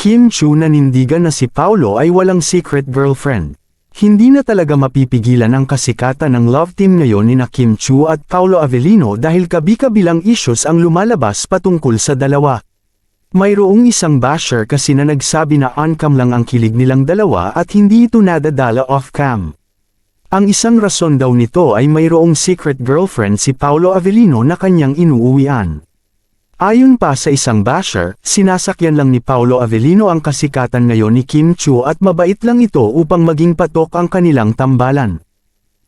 Kim Chu nanindigan na si Paolo ay walang secret girlfriend. Hindi na talaga mapipigilan ang kasikatan ng love team ngayon ni Kim Chu at Paolo Avellino dahil kabi-kabilang issues ang lumalabas patungkol sa dalawa. Mayroong isang basher kasi na nagsabi na on-cam lang ang kilig nilang dalawa at hindi ito nadadala off-cam. Ang isang rason daw nito ay mayroong secret girlfriend si Paolo Avellino na kanyang inuuwian. Ayon pa sa isang basher, sinasakyan lang ni Paolo Avellino ang kasikatan ngayon ni Kim Chu at mabait lang ito upang maging patok ang kanilang tambalan.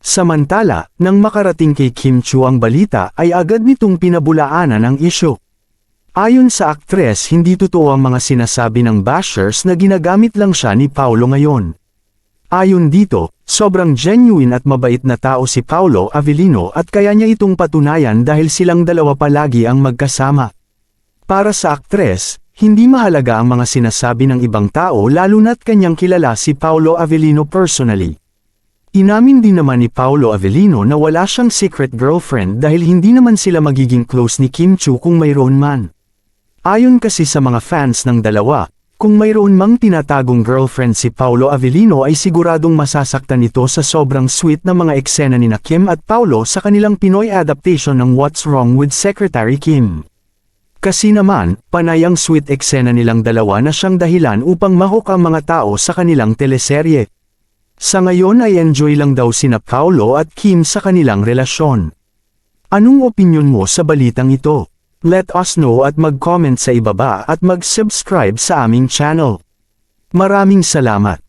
Samantala, nang makarating kay Kim Chu ang balita ay agad nitong pinabulaanan ang isyu. Ayon sa aktres, hindi totoo ang mga sinasabi ng bashers na ginagamit lang siya ni Paolo ngayon. Ayon dito, sobrang genuine at mabait na tao si Paolo Avellino at kaya niya itong patunayan dahil silang dalawa palagi ang magkasama. Para sa aktres, hindi mahalaga ang mga sinasabi ng ibang tao lalo na't kanyang kilala si Paolo Avellino personally. Inamin din naman ni Paolo Avellino na wala siyang secret girlfriend dahil hindi naman sila magiging close ni Kim Chu kung mayroon man. Ayon kasi sa mga fans ng dalawa, kung mayroon mang tinatagong girlfriend si Paolo Avellino ay siguradong masasaktan ito sa sobrang sweet na mga eksena ni Kim at Paolo sa kanilang Pinoy adaptation ng What's Wrong with Secretary Kim. Kasi naman, panay ang sweet eksena nilang dalawa na siyang dahilan upang mahook ang mga tao sa kanilang teleserye. Sa ngayon ay enjoy lang daw sina Paolo at Kim sa kanilang relasyon. Anong opinyon mo sa balitang ito? Let us know at mag-comment sa ibaba at mag-subscribe sa aming channel. Maraming salamat.